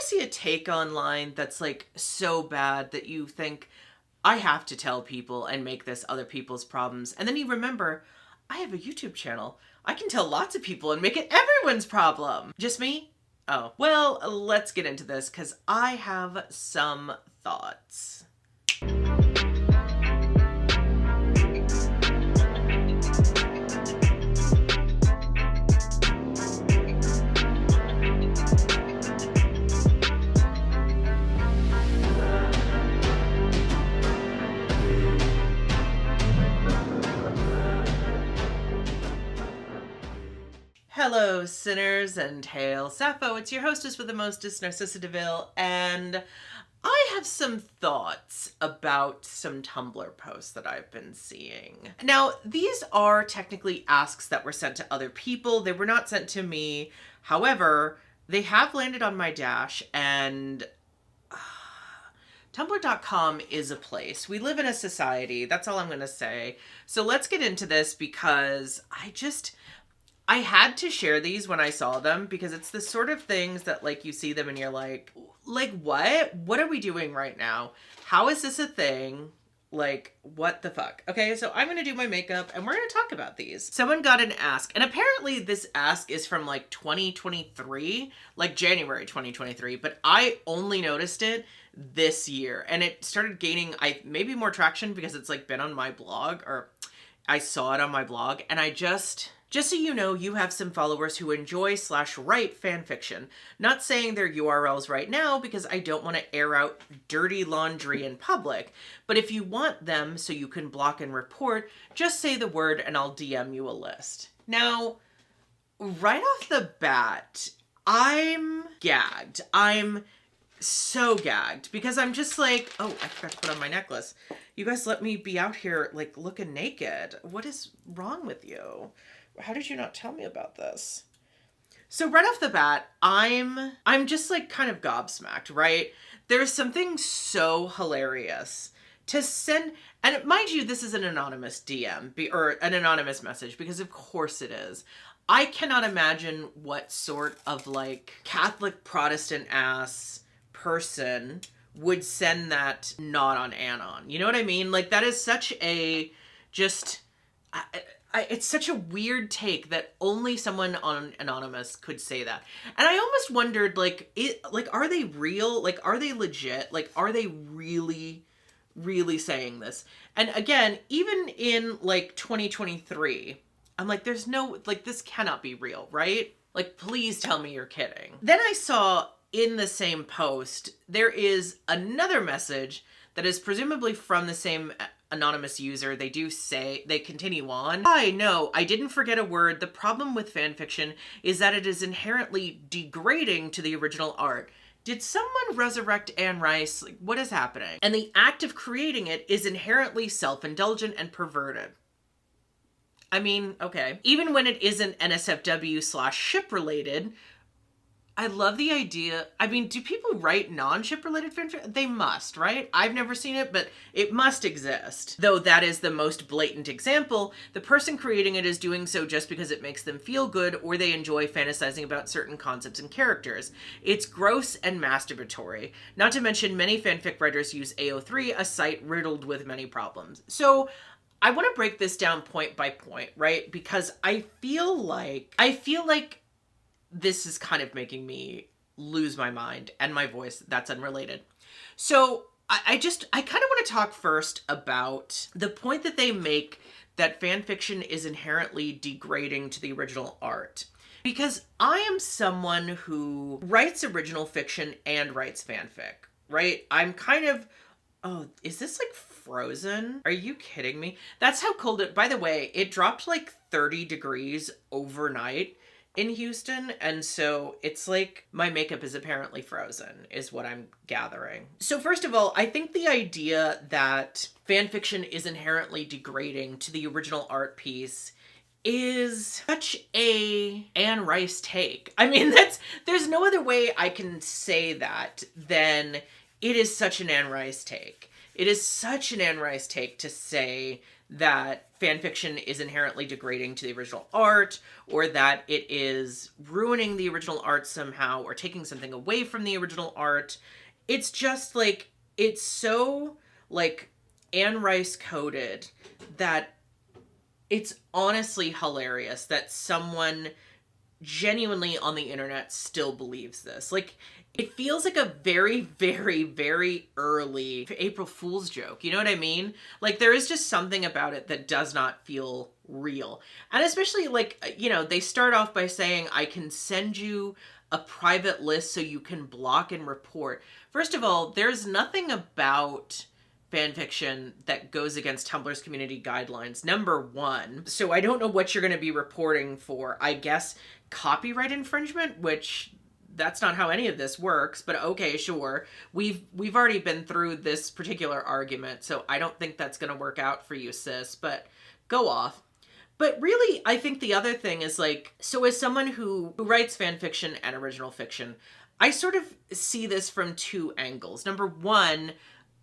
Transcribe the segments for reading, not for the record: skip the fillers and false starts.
see a take online that's like so bad that you think, I have to tell people and make this other people's problems. And then you remember, I have a YouTube channel. I can tell lots of people and make it everyone's problem. Just me? Oh, well, let's get into this because I have some thoughts. Hello, sinners, and hail Sappho. It's your hostess with the mostest, Narcissa Deville, and I have some thoughts about some Tumblr posts that I've been seeing. Now, these are technically asks that were sent to other people. They were not sent to me. However, they have landed on my dash, and Tumblr.com is a place. We live in a society. That's all I'm going to say. So let's get into this because I had to share these when I saw them because it's the sort of things that like you see them and you're like what? What are we doing right now? How is this a thing? Like, what the fuck? Okay, so I'm going to do my makeup and we're going to talk about these. Someone got an ask, and apparently this ask is from like 2023, like January 2023, but I only noticed it this year and it started gaining maybe more traction because it's like been on my blog, or I saw it on my blog, and just so you know, you have some followers who enjoy/write fanfiction. Not saying their URLs right now because I don't want to air out dirty laundry in public, but if you want them so you can block and report, just say the word and I'll DM you a list. Now, right off the bat, I'm gagged. I'm so gagged because I'm just like, oh, I forgot to put on my necklace. You guys let me be out here like looking naked. What is wrong with you? How did you not tell me about this? So right off the bat, I'm just like kind of gobsmacked, right? There's something so hilarious to send, and mind you, this is an anonymous DM or an anonymous message because of course it is. I cannot imagine what sort of like Catholic Protestant ass person would send that not on Anon. You know what I mean? Like that is such a it's such a weird take that only someone on Anonymous could say that. And I almost wondered, are they real? Like, are they legit? Like, are they really, really saying this? And again, even in like 2023, I'm like, there's no, like, this cannot be real, right? Like, please tell me you're kidding. Then I saw in the same post, there is another message that is presumably from the same anonymous user. They do say, they continue on. I know, I didn't forget a word. The problem with fanfiction is that it is inherently degrading to the original art. Did someone resurrect Anne Rice? Like, what is happening? And the act of creating it is inherently self-indulgent and perverted. I mean, okay. Even when it isn't NSFW/ship related, I love the idea. I mean, do people write non-ship related fanfic? They must, right? I've never seen it, but it must exist. Though that is the most blatant example. The person creating it is doing so just because it makes them feel good or they enjoy fantasizing about certain concepts and characters. It's gross and masturbatory. Not to mention many fanfic writers use AO3, a site riddled with many problems. So I want to break this down point by point, right? Because I feel like this is kind of making me lose my mind and my voice. That's unrelated. So I kind of want to talk first about the point that they make that fan fiction is inherently degrading to the original art. Because I am someone who writes original fiction and writes fanfic, right? I'm kind of, oh, is this like frozen? Are you kidding me? That's how cold it, by the way, it dropped like 30 degrees overnight in Houston, and so it's like my makeup is apparently frozen, is what I'm gathering. So first of all, I think the idea that fanfiction is inherently degrading to the original art piece is such a Anne Rice take. I mean, there's no other way I can say that than it is such an Anne Rice take. It is such an Anne Rice take to say that fanfiction is inherently degrading to the original art, or that it is ruining the original art somehow, or taking something away from the original art. It's just like, it's so like Anne Rice coded that it's honestly hilarious that someone genuinely on the internet still believes this. Like, it feels like a very, very, very early April Fool's joke. You know what I mean? Like, there is just something about it that does not feel real. And especially, like, you know, they start off by saying, I can send you a private list so you can block and report. First of all, there's nothing about fanfiction that goes against Tumblr's community guidelines, number one. So I don't know what you're going to be reporting for. I guess copyright infringement, which that's not how any of this works, but okay, sure. We've already been through this particular argument, so I don't think that's going to work out for you, sis, but go off. But really, I think the other thing is, like, so as someone who writes fanfiction and original fiction, I sort of see this from two angles. Number one,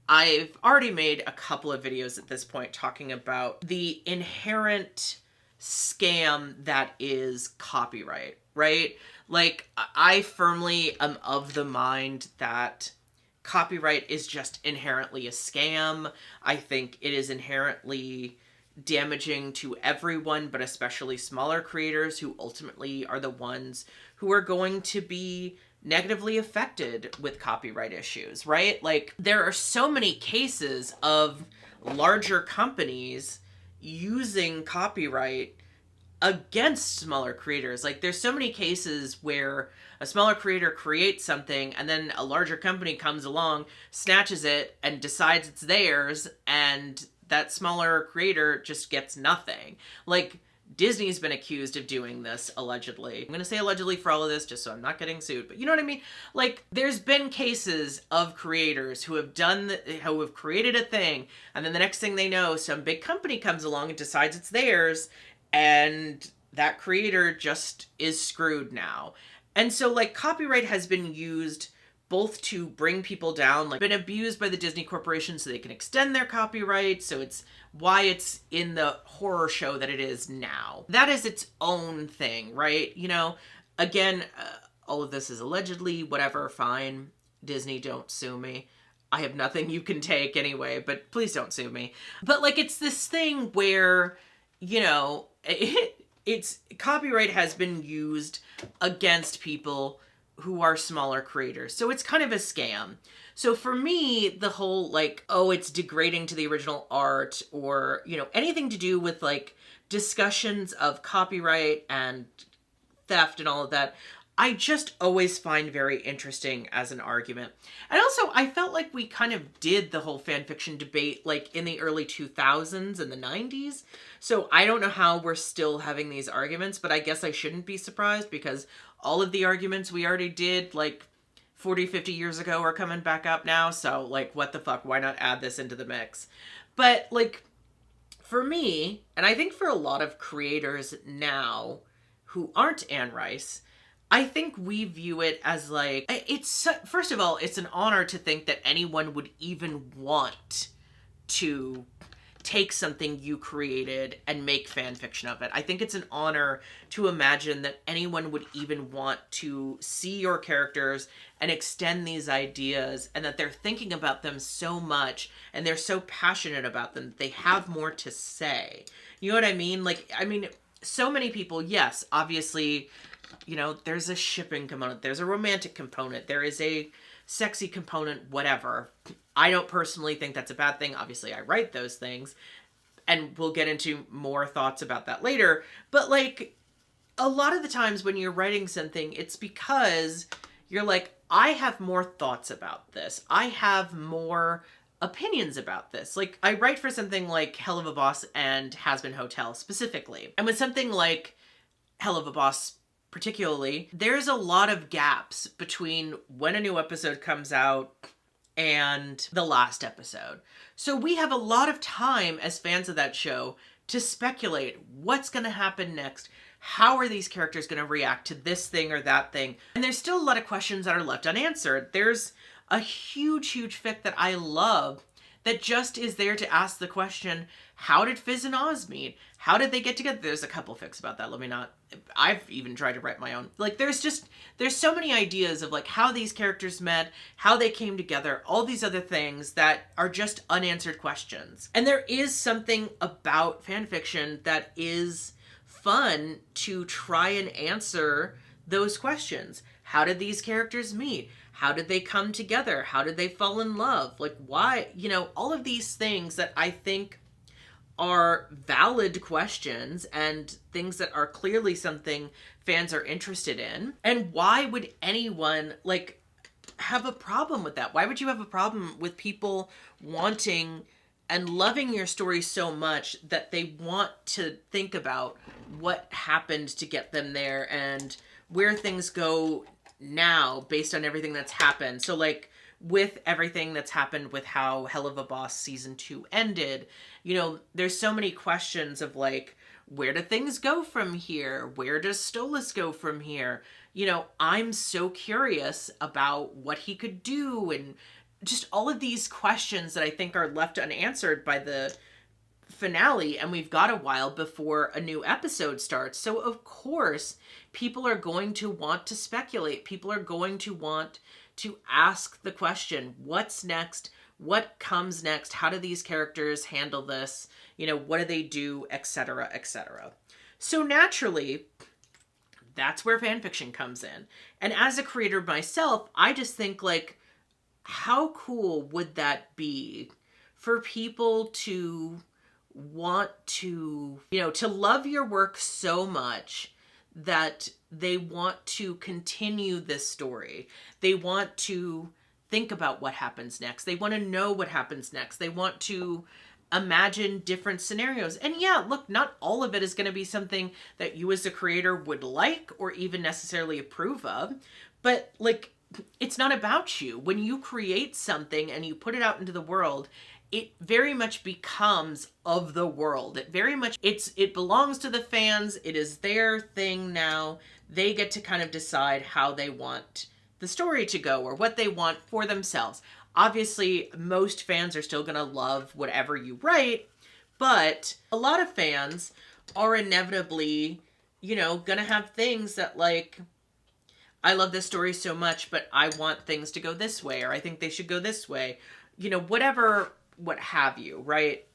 I've already made a couple of videos at this point talking about the inherent scam that is copyright, right? Like, I firmly am of the mind that copyright is just inherently a scam. I think it is inherently damaging to everyone, but especially smaller creators who ultimately are the ones who are going to be negatively affected with copyright issues, right? Like, there are so many cases of larger companies using copyright against smaller creators. Like, there's so many cases where a smaller creator creates something and then a larger company comes along, snatches it, and decides it's theirs, and that smaller creator just gets nothing. Like, Disney's been accused of doing this, allegedly. I'm going to say allegedly for all of this, just so I'm not getting sued, but you know what I mean? Like, there's been cases of creators who have who have created a thing, and then the next thing they know, some big company comes along and decides it's theirs, and that creator just is screwed now. And so, like, copyright has been used both to bring people down, like, been abused by the Disney Corporation so they can extend their copyright, so it's why it's in the horror show that it is now. That is its own thing, right? You know, again, all of this is allegedly, whatever, fine. Disney, don't sue me. I have nothing you can take anyway, but please don't sue me. But, like, it's this thing where, you know, it's copyright has been used against people who are smaller creators. So it's kind of a scam. So for me, the whole, like, oh, it's degrading to the original art, or, you know, anything to do with, like, discussions of copyright and theft and all of that, I just always find very interesting as an argument. And also, I felt like we kind of did the whole fanfiction debate, like, in the early 2000s and the 90s. So I don't know how we're still having these arguments, but I guess I shouldn't be surprised, because all of the arguments we already did, like, 40, 50 years ago are coming back up now. So, like, what the fuck? Why not add this into the mix? But, like, for me, and I think for a lot of creators now who aren't Anne Rice, I think we view it as, like, it's, first of all, it's an honor to think that anyone would even want to take something you created and make fan fiction of it. I think it's an honor to imagine that anyone would even want to see your characters and extend these ideas, and that they're thinking about them so much and they're so passionate about them that they have more to say. You know what I mean? Like, I mean, so many people, yes, obviously, you know, there's a shipping component, there's a romantic component, there is a sexy component, whatever. I don't personally think that's a bad thing. Obviously, I write those things, and we'll get into more thoughts about that later. But, like, a lot of the times when you're writing something, it's because you're like, I have more thoughts about this. I have more opinions about this. Like, I write for something like Hell of a Boss and Has Been Hotel specifically. And with something like Hell of a Boss particularly, there's a lot of gaps between when a new episode comes out and the last episode. So we have a lot of time as fans of that show to speculate what's going to happen next. How are these characters going to react to this thing or that thing? And there's still a lot of questions that are left unanswered. There's a huge, huge fic that I love that just is there to ask the question, how did Fizz and Oz meet? How did they get together? There's a couple fics about that. I've even tried to write my own. Like, there's so many ideas of like how these characters met, how they came together, all these other things that are just unanswered questions. And there is something about fan fiction that is fun to try and answer those questions. How did these characters meet? How did they come together? How did they fall in love? Like, why? All of these things that I think are valid questions and things that are clearly something fans are interested in. And why would anyone like have a problem with that? Why would you have a problem with people wanting and loving your story so much that they want to think about what happened to get them there and where things go now based on everything that's happened? So like with everything that's happened with how Hell of a Boss season 2 ended, there's so many questions of like, where do things go from here? Where does Stolas go from here? I'm so curious about what he could do, and just all of these questions that I think are left unanswered by the finale, and we've got a while before a new episode starts. So of course, people are going to want to speculate. People are going to want to ask the question, what's next? What comes next? How do these characters handle this? What do they do, etc., etc. So naturally, that's where fanfiction comes in. And as a creator myself, I just think like, how cool would that be for people to want to, to love your work so much that they want to continue this story. They want to think about what happens next. They want to know what happens next. They want to imagine different scenarios. And yeah, look, not all of it is going to be something that you as a creator would like or even necessarily approve of. But like, it's not about you. When you create something and you put it out into the world, it very much becomes of the world. It belongs to the fans. It is their thing now. They get to kind of decide how they want the story to go or what they want for themselves. Obviously, most fans are still going to love whatever you write, but a lot of fans are inevitably, going to have things that like, I love this story so much, but I want things to go this way, or I think they should go this way. Whatever, what have you, right?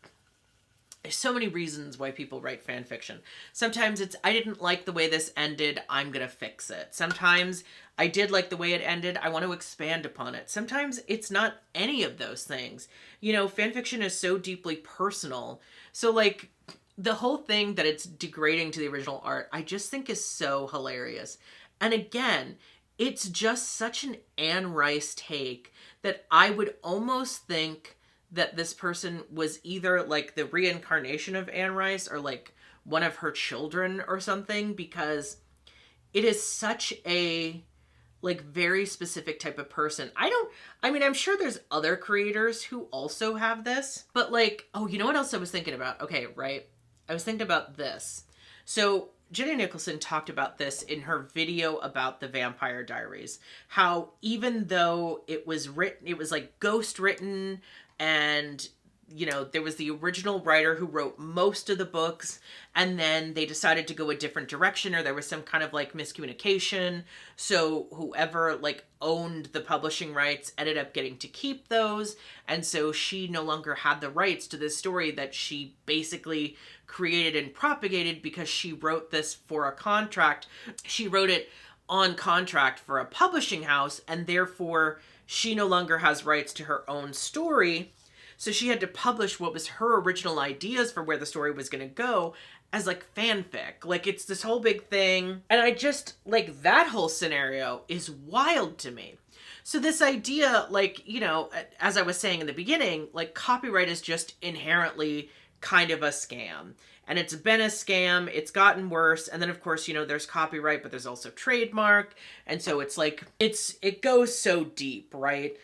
There's so many reasons why people write fan fiction. Sometimes it's, I didn't like the way this ended, I'm gonna fix it. Sometimes I did like the way it ended, I want to expand upon it. Sometimes it's not any of those things. Fan fiction is so deeply personal. So like, the whole thing that it's degrading to the original art, I just think is so hilarious. And again, it's just such an Anne Rice take that I would almost think that this person was either like the reincarnation of Anne Rice or like one of her children or something, because it is such a like very specific type of person. I'm sure there's other creators who also have this, but like, oh, you know what else I was thinking about? Okay, right. I was thinking about this. So Jenny Nicholson talked about this in her video about the Vampire Diaries, how even though it was like ghost written, and there was the original writer who wrote most of the books, and then they decided to go a different direction, or there was some kind of like miscommunication. So whoever like owned the publishing rights ended up getting to keep those. And so she no longer had the rights to this story that she basically created and propagated because she wrote this for a contract. She wrote it on contract for a publishing house, and therefore she no longer has rights to her own story. So she had to publish what was her original ideas for where the story was going to go as like fanfic. Like, it's this whole big thing. And I just like that whole scenario is wild to me. So this idea, like, as I was saying in the beginning, like copyright is just inherently kind of a scam. And it's been a scam. It's gotten worse. And then of course, there's copyright, but there's also trademark. And so it's like, it goes so deep, right?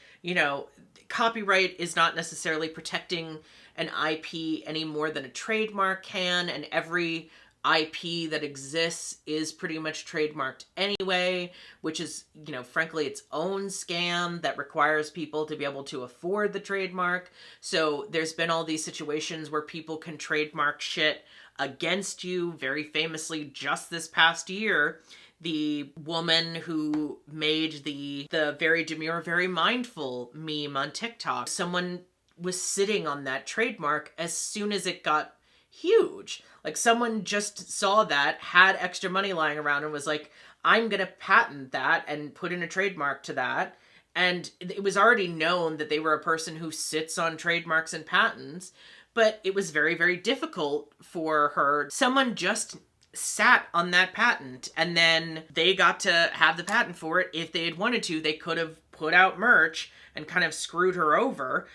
Copyright is not necessarily protecting an IP any more than a trademark can. And every IP that exists is pretty much trademarked anyway, which is, frankly, its own scam that requires people to be able to afford the trademark. So there's been all these situations where people can trademark shit against you. Very famously, just this past year, the woman who made the very demure, very mindful meme on TikTok, someone was sitting on that trademark as soon as it got huge. Like, someone just saw that, had extra money lying around, and was like, I'm gonna patent that and put in a trademark to that. And it was already known that they were a person who sits on trademarks and patents, but it was very, very difficult for her. Someone just sat on that patent, and then they got to have the patent for it. If they had wanted to, they could have put out merch and kind of screwed her over.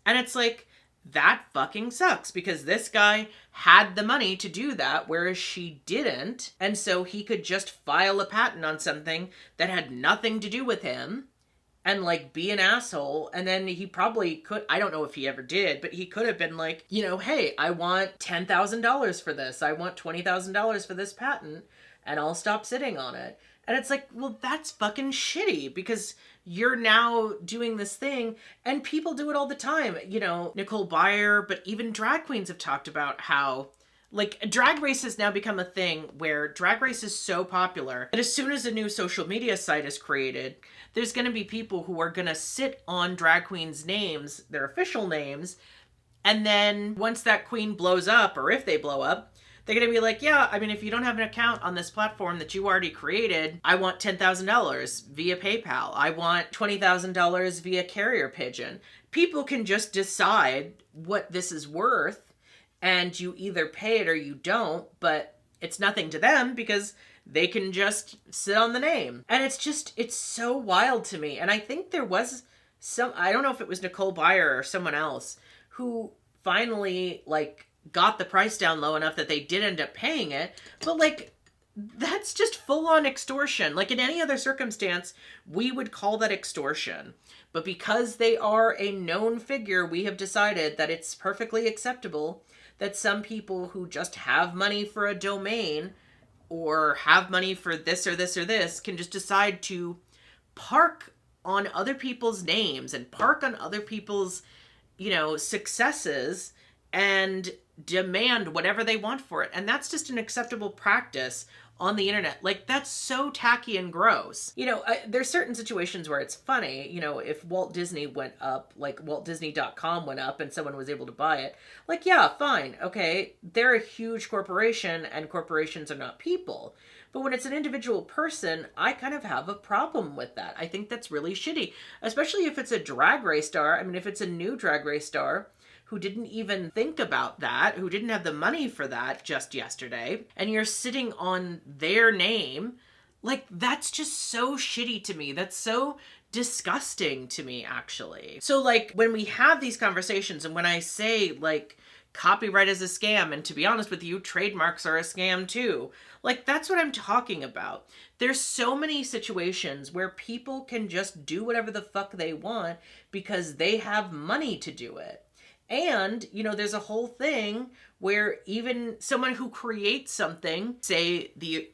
And it's like, that fucking sucks, because this guy had the money to do that, whereas she didn't. And so he could just file a patent on something that had nothing to do with him and, like, be an asshole. And then he probably could, I don't know if he ever did, but he could have been like, hey, I want $10,000 for this. I want $20,000 for this patent, and I'll stop sitting on it. And it's like, well, that's fucking shitty, because you're now doing this thing, and people do it all the time. Nicole Byer, but even drag queens have talked about how, like, Drag Race has now become a thing where Drag Race is so popular that as soon as a new social media site is created, there's going to be people who are going to sit on drag queens' names, their official names, and then once that queen blows up, or if they blow up, they're going to be like, yeah, I mean, if you don't have an account on this platform that you already created, I want $10,000 via PayPal. I want $20,000 via carrier pigeon. People can just decide what this is worth, and you either pay it or you don't, but it's nothing to them because they can just sit on the name. And it's so wild to me. And I think there was I don't know if it was Nicole Byer or someone else who finally, like, got the price down low enough that they did end up paying it. But, like, that's just full-on extortion. Like, in any other circumstance, we would call that extortion. But because they are a known figure, we have decided that it's perfectly acceptable that some people who just have money for a domain or have money for this or this or this can just decide to park on other people's names and park on other people's, successes and demand whatever they want for it. And that's just an acceptable practice on the internet. Like, that's so tacky and gross. There's certain situations where it's funny, if Walt Disney went up, like WaltDisney.com went up and someone was able to buy it, like, yeah, fine. Okay. They're a huge corporation, and corporations are not people. But when it's an individual person, I kind of have a problem with that. I think that's really shitty, especially if it's a drag race star. I mean, if it's a new drag race star who didn't even think about that, who didn't have the money for that just yesterday, and you're sitting on their name, like, that's just so shitty to me. That's so disgusting to me, actually. So, like, when we have these conversations, and when I say, like, copyright is a scam, and to be honest with you, trademarks are a scam too, like, that's what I'm talking about. There's so many situations where people can just do whatever the fuck they want because they have money to do it. And, there's a whole thing where even someone who creates something, say the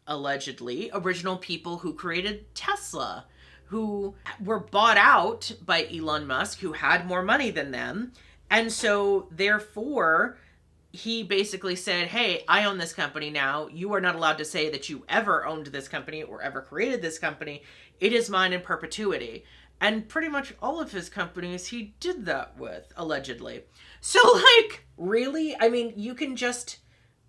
allegedly original people who created Tesla, who were bought out by Elon Musk, who had more money than them. And so therefore, he basically said, hey, I own this company now. You are not allowed to say that you ever owned this company or ever created this company. It is mine in perpetuity. And pretty much all of his companies he did that with, allegedly. So, like, really? I mean, you can just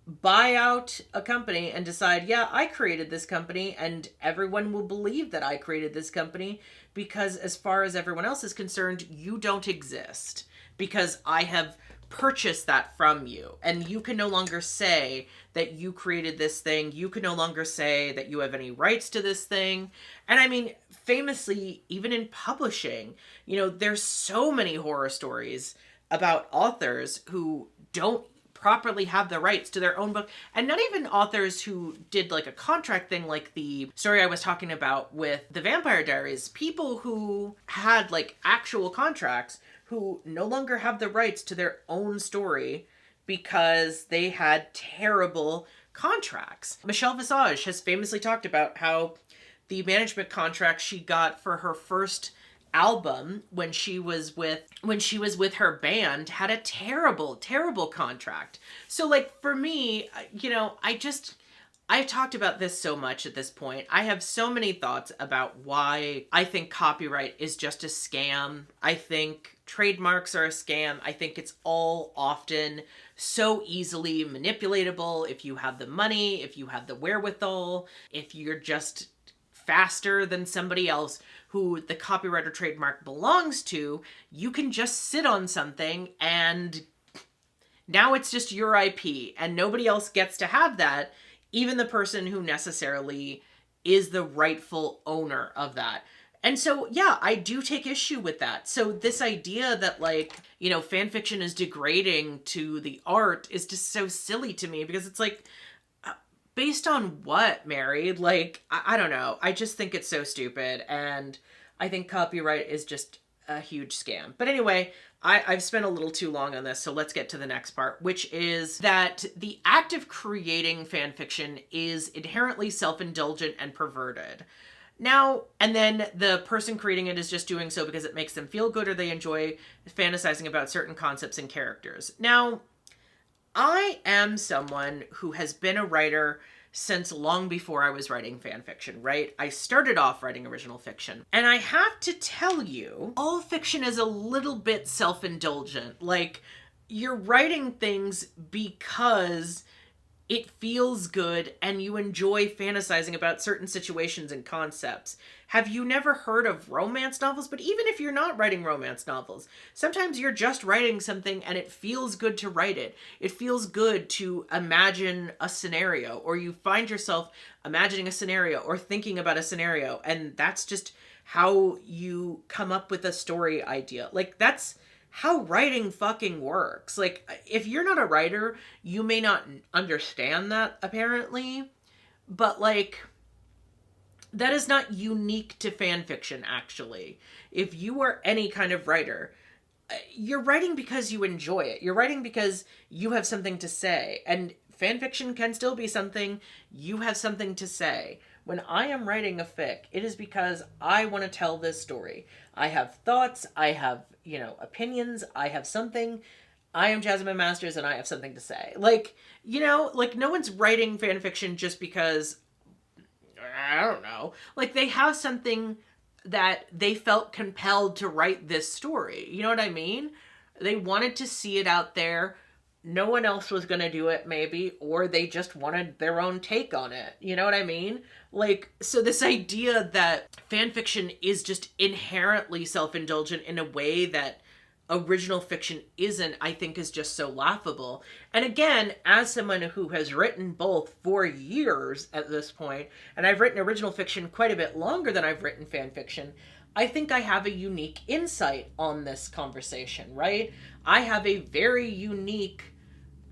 buy out a company and decide, yeah, I created this company, and everyone will believe that I created this company because as far as everyone else is concerned, you don't exist because I have purchased that from you. And you can no longer say that you created this thing. You can no longer say that you have any rights to this thing. And I mean, famously, even in publishing, there's so many horror stories about authors who don't properly have the rights to their own book. And not even authors who did, like, a contract thing, like the story I was talking about with the Vampire Diaries. People who had, like, actual contracts who no longer have the rights to their own story because they had terrible contracts. Michelle Visage has famously talked about how the management contract she got for her first album when she was with her band had a terrible contract. So like for me, you know, I've talked about this so much at this point. I have so many thoughts about why I think copyright is just a scam. I think trademarks are a scam. I think it's all often so easily manipulatable if you have the money, if you have the wherewithal, if you're just faster than somebody else who the copyright or trademark belongs to, you can just sit on something and now it's just your IP and nobody else gets to have that, even the person who necessarily is the rightful owner of that. And so, yeah, I do take issue with that. So this idea that, like, you know, fan fiction is degrading to the art is just so silly to me, because it's like, based on what, Mary? Like, I don't know. I just think it's so stupid. And I think copyright is just a huge scam. But anyway, I've spent a little too long on this, so let's get to the next part, which is that the act of creating fan fiction is inherently self-indulgent and perverted. Now, and then the person creating it is just doing so because it makes them feel good or they enjoy fantasizing about certain concepts and characters. Now, I am someone who has been a writer since long before I was writing fan fiction, right? I started off writing original fiction. And I have to tell you, all fiction is a little bit self-indulgent. Like, you're writing things because it feels good and you enjoy fantasizing about certain situations and concepts. Have you never heard of romance novels? But even if you're not writing romance novels, sometimes you're just writing something and it feels good to write it. It feels good to imagine a scenario, or you find yourself imagining a scenario or thinking about a scenario, and that's just how you come up with a story idea. Like, that's how writing fucking works. Like, if you're not a writer, you may not understand that, apparently, but like, that is not unique to fan fiction, actually. If you are any kind of writer, you're writing because you enjoy it. You're writing because you have something to say, and fan fiction can still be something you have something to say. When I am writing a fic, it is because I want to tell this story. I have thoughts, I have, you know, opinions, I have something. I am Jasmine Masters and I have something to say. Like, you know, like, no one's writing fan fiction just because, I don't know, like, they have something that they felt compelled to write this story. You know what I mean? They wanted to see it out there. No one else was going to do it, maybe, or they just wanted their own take on it. You know what I mean? Like, so this idea that fan fiction is just inherently self-indulgent in a way that original fiction isn't, I think, is just so laughable. And again, as someone who has written both for years at this point, and I've written original fiction quite a bit longer than I've written fan fiction, I think I have a unique insight on this conversation, right? I have a very unique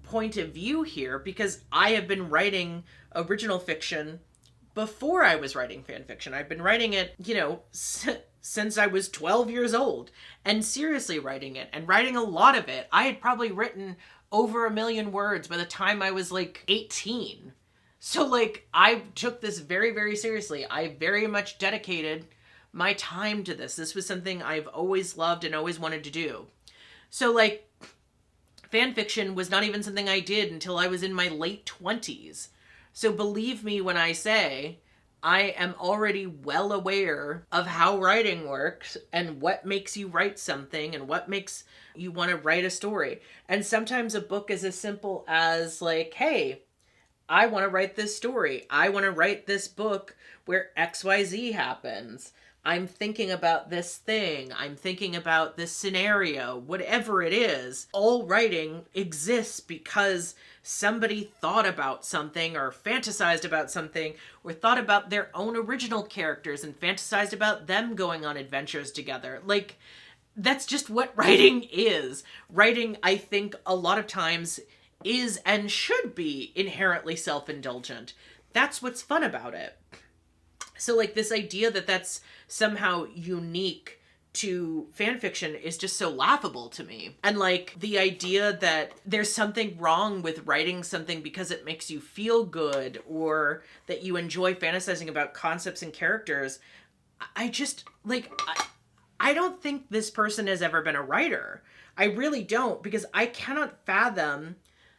point of view here because I have been writing original fiction before I was writing fan fiction. I've been writing it, you know, since I was 12 years old, and seriously writing it and writing a lot of it. I had probably written over 1 million words by the time I was like 18. So like, I took this very, very seriously. I very much dedicated my time to this. This was something I've always loved and always wanted to do. So like, fan fiction was not even something I did until I was in my late 20s. So believe me when I say I am already well aware of how writing works and what makes you write something and what makes you want to write a story. And sometimes a book is as simple as like, hey, I want to write this story. I want to write this book where XYZ happens. I'm thinking about this thing. I'm thinking about this scenario, whatever it is. All writing exists because somebody thought about something or fantasized about something or thought about their own original characters and fantasized about them going on adventures together. Like, that's just what writing is. Writing, I think, a lot of times is and should be inherently self-indulgent. That's what's fun about it. So like, this idea that that's somehow unique to fan fiction is just so laughable to me. And like the idea that there's something wrong with writing something because it makes you feel good, or that you enjoy fantasizing about concepts and characters. I just like, I don't think this person has ever been a writer. I really don't, because I cannot fathom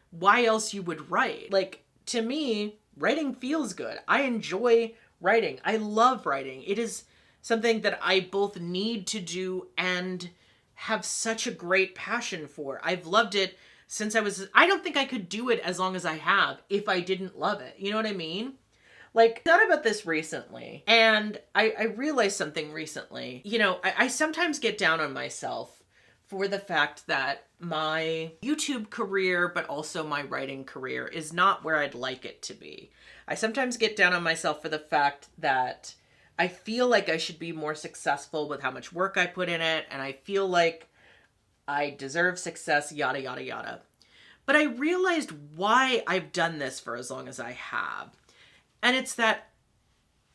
why else you would write. Like, to me, writing feels good. I enjoy writing. I love writing. It is something that I both need to do and have such a great passion for. I've loved it since I don't think I could do it as long as I have if I didn't love it. You know what I mean? Like, I thought about this recently, and I realized something recently. You know, I sometimes get down on myself for the fact that my YouTube career, but also my writing career, is not where I'd like it to be. I sometimes get down on myself for the fact that I feel like I should be more successful with how much work I put in it, and I feel like I deserve success, yada, yada, yada. But I realized why I've done this for as long as I have. And it's that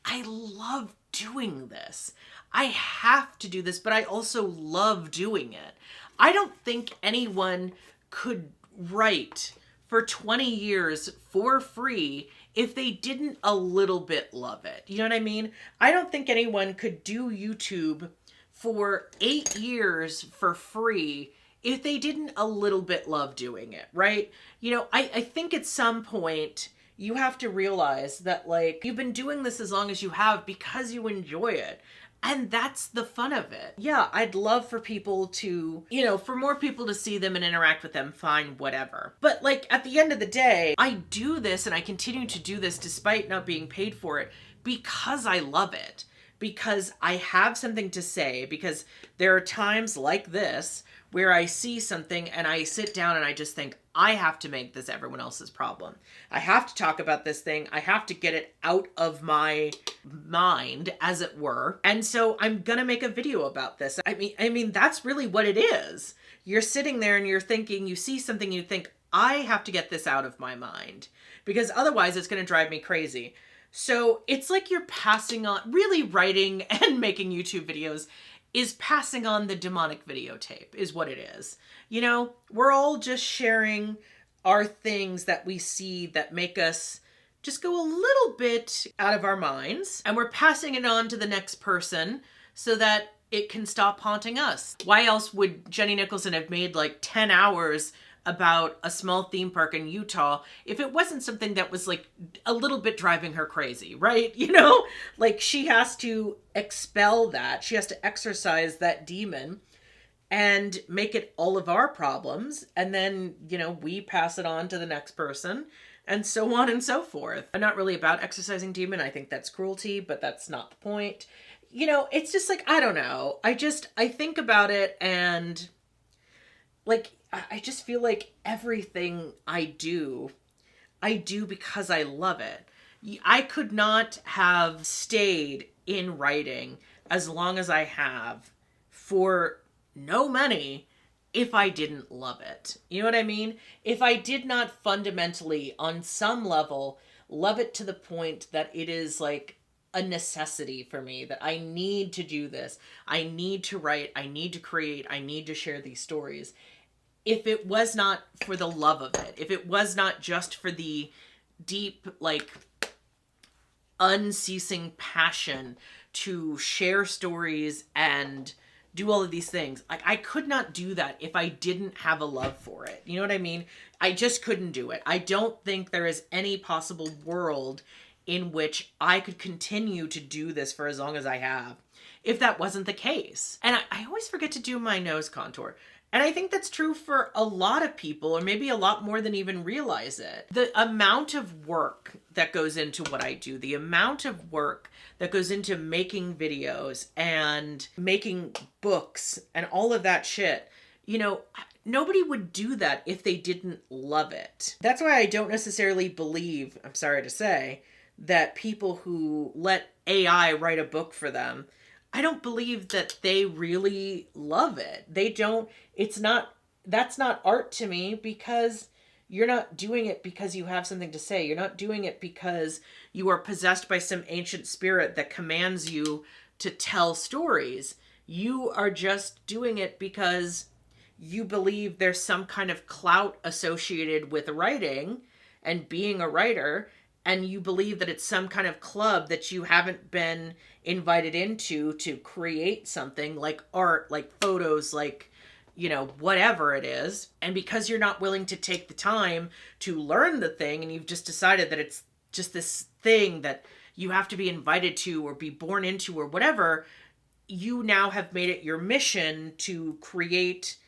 I love doing this. I have to do this, but I also love doing it. I don't think anyone could write for 20 years for free if they didn't a little bit love it. You know what I mean? I don't think anyone could do YouTube for 8 years for free if they didn't a little bit love doing it, right? You know, I think at some point you have to realize that, like, you've been doing this as long as you have because you enjoy it. And that's the fun of it. Yeah, I'd love for people to, you know, for more people to see them and interact with them, fine, whatever. But like, at the end of the day, I do this and I continue to do this despite not being paid for it because I love it. Because I have something to say, because there are times like this where I see something and I sit down and I just think, I have to make this everyone else's problem. I have to talk about this thing. I have to get it out of my mind, as it were. And so I'm gonna make a video about this. I mean, that's really what it is. You're sitting there and you're thinking, you see something, you think, I have to get this out of my mind, because otherwise it's gonna drive me crazy. So it's like you're passing on, really writing and making YouTube videos is passing on the demonic videotape, is what it is. You know, we're all just sharing our things that we see that make us just go a little bit out of our minds, and we're passing it on to the next person so that it can stop haunting us. Why else would Jenny Nicholson have made like 10 hours about a small theme park in Utah if it wasn't something that was like a little bit driving her crazy, right? You know, like she has to expel that. She has to exorcise that demon and make it all of our problems. And then, you know, we pass it on to the next person and so on and so forth. I'm not really about exorcising demon. I think that's cruelty, but that's not the point. You know, it's just like, I don't know. I think about it and like, I just feel like everything I do because I love it. I could not have stayed in writing as long as I have for no money if I didn't love it. You know what I mean? If I did not fundamentally, on some level, love it to the point that it is like a necessity for me, that I need to do this. I need to write. I need to create. I need to share these stories. If it was not for the love of it, if it was not just for the deep, like, unceasing passion to share stories and do all of these things, like, I could not do that if I didn't have a love for it. You know what I mean? I just couldn't do it. I don't think there is any possible world in which I could continue to do this for as long as I have if that wasn't the case. And I always forget to do my nose contour. And I think that's true for a lot of people, or maybe a lot more than even realize it. The amount of work that goes into what I do, the amount of work that goes into making videos and making books and all of that shit, you know, nobody would do that if they didn't love it. That's why I don't necessarily believe, I'm sorry to say, that people who let AI write a book for them, I don't believe that they really love it. They don't, that's not art to me, because you're not doing it because you have something to say. You're not doing it because you are possessed by some ancient spirit that commands you to tell stories. You are just doing it because you believe there's some kind of clout associated with writing and being a writer, and you believe that it's some kind of club that you haven't been invited into to create something like art, like photos, like, you know, whatever it is. And because you're not willing to take the time to learn the thing, and you've just decided that it's just this thing that you have to be invited to or be born into or whatever, you now have made it your mission to create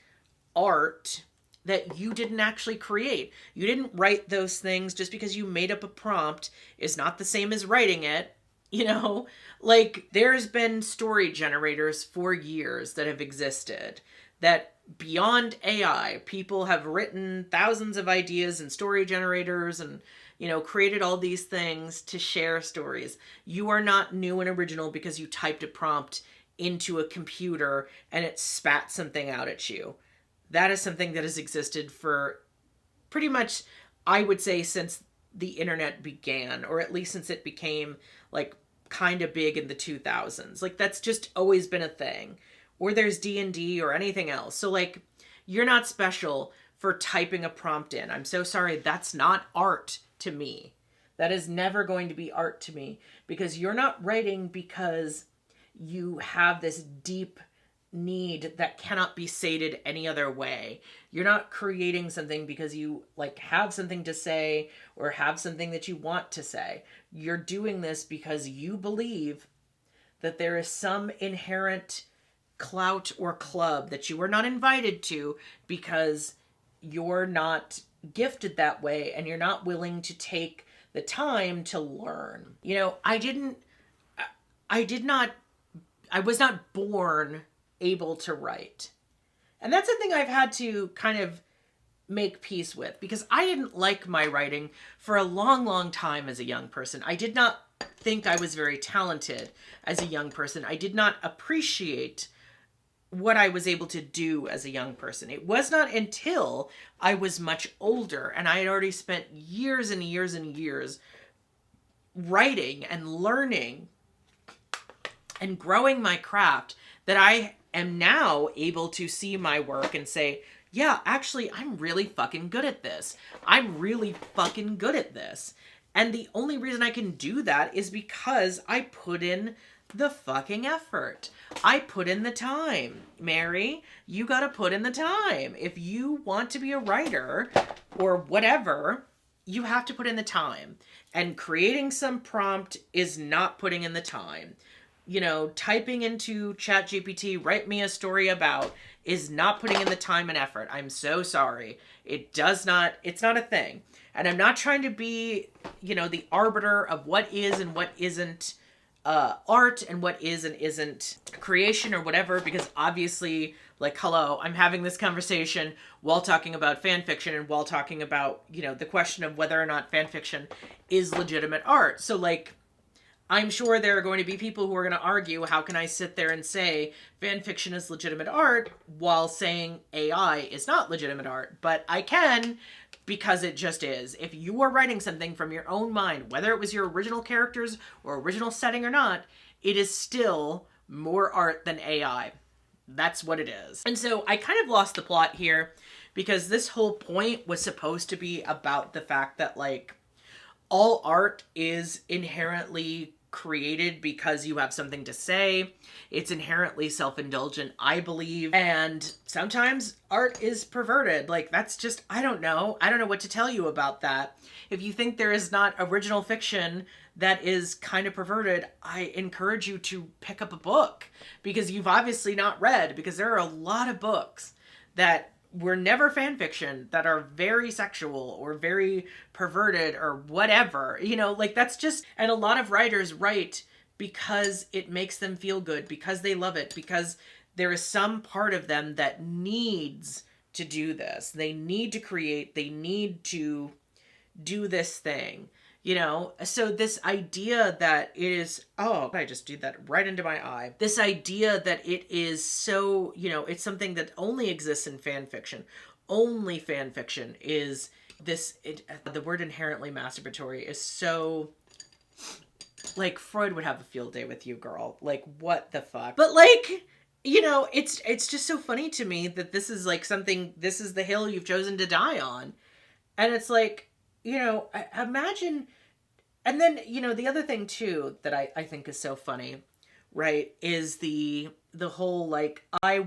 art that you didn't actually create. You didn't write those things. Just because you made up a prompt is not the same as writing it. You know, like, there's been story generators for years that have existed, that beyond AI, people have written thousands of ideas in story generators and, you know, created all these things to share stories. You are not new and original because you typed a prompt into a computer and it spat something out at you. That is something that has existed for pretty much, I would say, since the internet began, or at least since it became like kind of big in the 2000s. Like, that's just always been a thing. Or there's D&D or anything else. So, like, you're not special for typing a prompt in. I'm so sorry. That's not art to me. That is never going to be art to me, because you're not writing because you have this deep need that cannot be sated any other way. You're not creating something because you like have something to say or have something that you want to say. You're doing this because you believe that there is some inherent clout or club that you were not invited to because you're not gifted that way and you're not willing to take the time to learn. You know, I was not born able to write. And that's a thing I've had to kind of make peace with, because I didn't like my writing for a long, long time as a young person. I did not think I was very talented as a young person. I did not appreciate what I was able to do as a young person. It was not until I was much older and I had already spent years and years and years writing and learning and growing my craft that I am now able to see my work and say, yeah, actually, I'm really fucking good at this. I'm really fucking good at this. And the only reason I can do that is because I put in the fucking effort. I put in the time. Mary, you gotta put in the time. If you want to be a writer or whatever, you have to put in the time. And creating some prompt is not putting in the time. You know, typing into ChatGPT, write me a story about, is not putting in the time and effort. I'm so sorry. It's not a thing. And I'm not trying to be, you know, the arbiter of what is and what isn't art and what is and isn't creation or whatever, because obviously, like, hello, I'm having this conversation while talking about fan fiction and while talking about, you know, the question of whether or not fan fiction is legitimate art. So, like, I'm sure there are going to be people who are going to argue, how can I sit there and say fan fiction is legitimate art while saying AI is not legitimate art? But I can, because it just is. If you are writing something from your own mind, whether it was your original characters or original setting or not, it is still more art than AI. That's what it is. And so I kind of lost the plot here, because this whole point was supposed to be about the fact that, like, all art is inherently created because you have something to say. It's inherently self-indulgent, I believe. And sometimes art is perverted. Like, that's just, I don't know. I don't know what to tell you about that. If you think there is not original fiction that is kind of perverted, I encourage you to pick up a book, because you've obviously not read, because there are a lot of books that were never fan fiction that are very sexual or very perverted or whatever, you know, like, that's just, and a lot of writers write because it makes them feel good, because they love it, because there is some part of them that needs to do this. They need to create, they need to do this thing, you know? So this idea that it is, oh, I just did that right into my eye. This idea that it is so, you know, it's something that only exists in fan fiction. Only fan fiction is this, the word inherently masturbatory is so, like, Freud would have a field day with you, girl. Like, what the fuck? But, like, you know, it's just so funny to me that this is like something, this is the hill you've chosen to die on. And it's like, you know, imagine. And then, you know, the other thing too that I think is so funny, right, is the whole like, I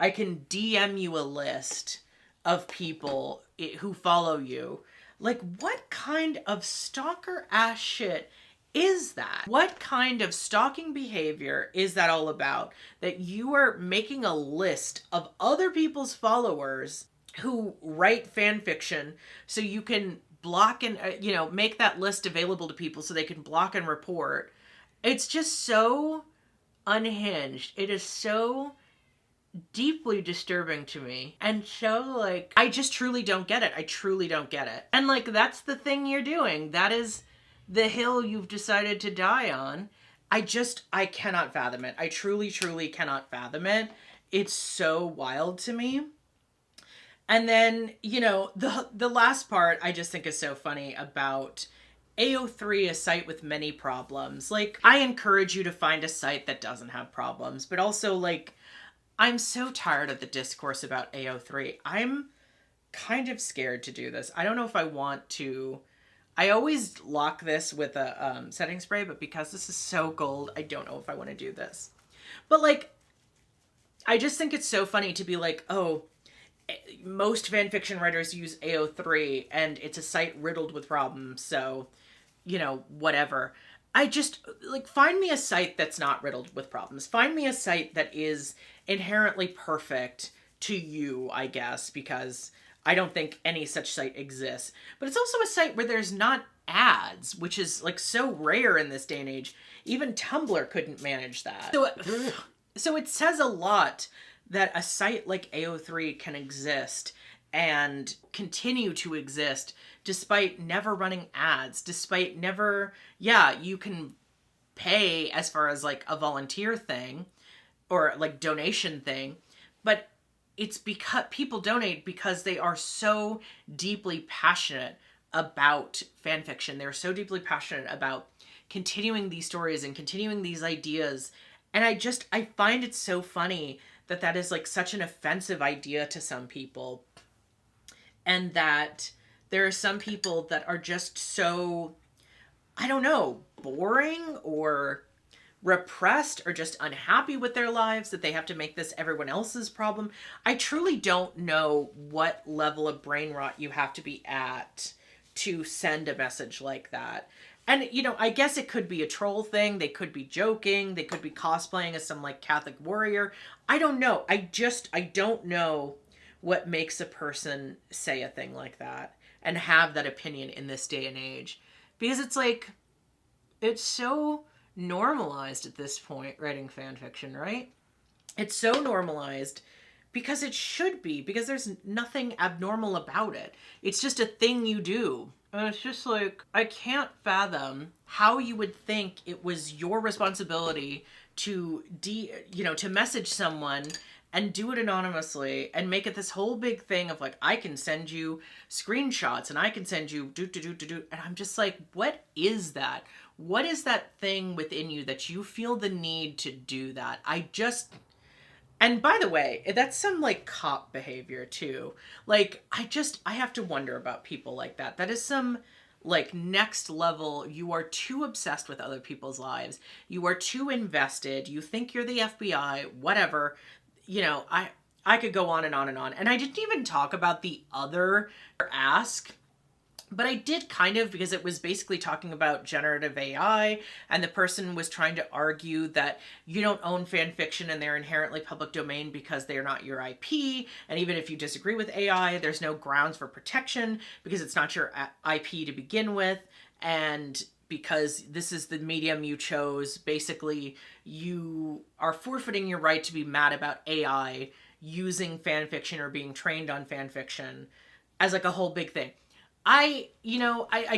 can DM you a list of people who follow you. Like, what kind of stalker ass shit is that? What kind of stalking behavior is that all about? That you are making a list of other people's followers who write fan fiction so you can block and, you know, make that list available to people so they can block and report. It's just so unhinged. It is so deeply disturbing to me. And so, like, I just truly don't get it. I truly don't get it. And, like, that's the thing you're doing. That is the hill you've decided to die on. I cannot fathom it. I truly, truly cannot fathom it. It's so wild to me. And then, you know, the last part I just think is so funny about AO3, a site with many problems. Like, I encourage you to find a site that doesn't have problems, but also, like, I'm so tired of the discourse about AO3. I'm kind of scared to do this. I don't know if I want to. I always lock this with a setting spray, but because this is so gold, I don't know if I want to do this. But, like, I just think it's so funny to be like, oh, most fanfiction writers use AO3 and it's a site riddled with problems, so, you know, whatever. I just, like, find me a site that's not riddled with problems. Find me a site that is inherently perfect to you, I guess, because I don't think any such site exists. But it's also a site where there's not ads, which is, like, so rare in this day and age. Even Tumblr couldn't manage that. So it says a lot that a site like AO3 can exist and continue to exist despite never running ads, despite never, yeah, you can pay as far as like a volunteer thing or like donation thing, but it's because people donate because they are so deeply passionate about fan fiction. They're so deeply passionate about continuing these stories and continuing these ideas. And I find it so funny that is like such an offensive idea to some people, and that there are some people that are just so, I don't know, boring or repressed or just unhappy with their lives that they have to make this everyone else's problem. I truly don't know what level of brain rot you have to be at to send a message like that. And, you know, I guess it could be a troll thing. They could be joking. They could be cosplaying as some, like, Catholic warrior. I don't know. I don't know what makes a person say a thing like that and have that opinion in this day and age. Because it's like, it's so normalized at this point, writing fan fiction, right? It's so normalized because it should be, because there's nothing abnormal about it. It's just a thing you do. And it's just like, I can't fathom how you would think it was your responsibility to to message someone and do it anonymously and make it this whole big thing of like, I can send you screenshots and I can send you do. And I'm just like, what is that? What is that thing within you that you feel the need to do that? And by the way, that's some like cop behavior too. Like, I have to wonder about people like that. That is some like next level. You are too obsessed with other people's lives. You are too invested. You think you're the FBI, whatever. You know, I could go on and on and on. And I didn't even talk about the other ask, but I did kind of, because it was basically talking about generative AI, and the person was trying to argue that you don't own fan fiction and they're inherently public domain because they're not your IP. And even if you disagree with AI, there's no grounds for protection because it's not your IP to begin with. And because this is the medium you chose, basically you are forfeiting your right to be mad about AI using fan fiction or being trained on fan fiction as like a whole big thing. I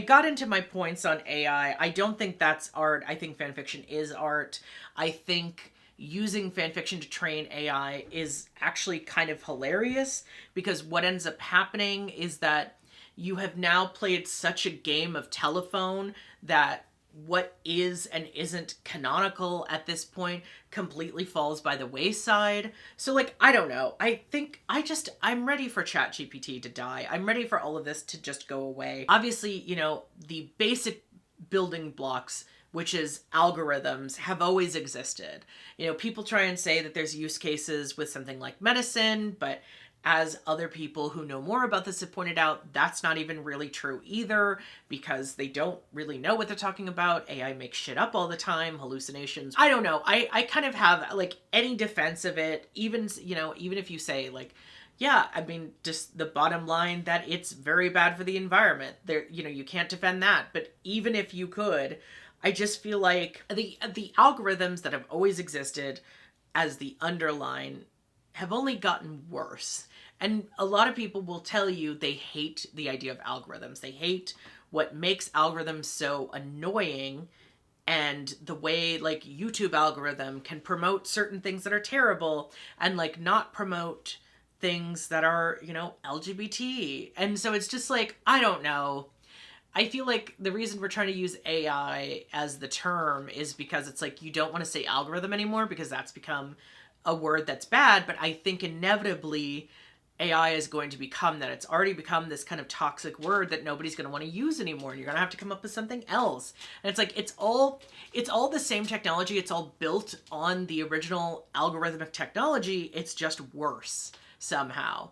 got into my points on AI. I don't think that's art. I think fanfiction is art. I think using fanfiction to train AI is actually kind of hilarious, because what ends up happening is that you have now played such a game of telephone that what is and isn't canonical at this point completely falls by the wayside. So like, I don't know. I think I'm ready for ChatGPT to die. I'm ready for all of this to just go away. Obviously, you know, the basic building blocks, which is algorithms, have always existed. You know, people try and say that there's use cases with something like medicine, but as other people who know more about this have pointed out, that's not even really true either, because they don't really know what they're talking about. AI makes shit up all the time, hallucinations. I don't know. I kind of have like any defense of it, even, you know, even if you say like, yeah, I mean, just the bottom line that it's very bad for the environment. There, you know, you can't defend that. But even if you could, I just feel like the algorithms that have always existed as the underline have only gotten worse. And a lot of people will tell you they hate the idea of algorithms. They hate what makes algorithms so annoying, and the way like YouTube algorithm can promote certain things that are terrible and like not promote things that are, you know, LGBT. And so it's just like, I don't know. I feel like the reason we're trying to use AI as the term is because it's like, you don't want to say algorithm anymore because that's become a word that's bad. But I think inevitably AI is going to become that. It's already become this kind of toxic word that nobody's going to want to use anymore. And you're going to have to come up with something else. And it's like, it's all the same technology. It's all built on the original algorithmic technology. It's just worse somehow.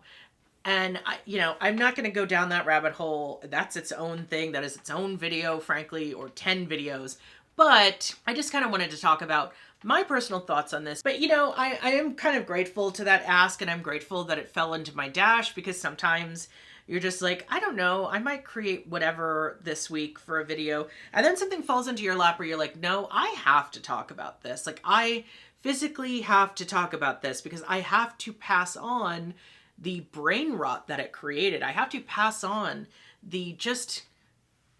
And you know, I'm not going to go down that rabbit hole. That's its own thing. That is its own video, frankly, or 10 videos. But I just kind of wanted to talk about my personal thoughts on this. But, you know, I am kind of grateful to that ask, and I'm grateful that it fell into my dash, because sometimes you're just like, I don't know, I might create whatever this week for a video. And then something falls into your lap where you're like, no, I have to talk about this. Like, I physically have to talk about this because I have to pass on the brain rot that it created. I have to pass on the just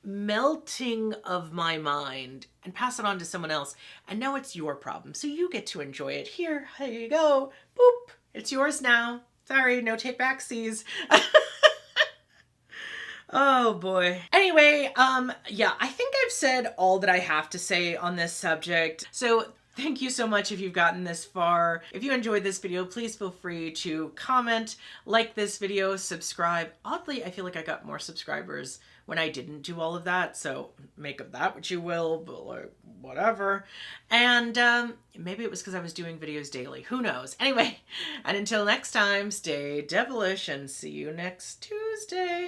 melting of my mind and pass it on to someone else. And now it's your problem, so you get to enjoy it. Here you go. Boop. It's yours now. Sorry, no take backsies. Oh boy. Anyway, yeah, I think I've said all that I have to say on this subject. So thank you so much if you've gotten this far. If you enjoyed this video, please feel free to comment, like this video, subscribe. Oddly, I feel like I got more subscribers when I didn't do all of that, so make of that what you will, but like, whatever. And maybe it was because I was doing videos daily. Who knows? Anyway, and until next time, stay devilish and see you next Tuesday.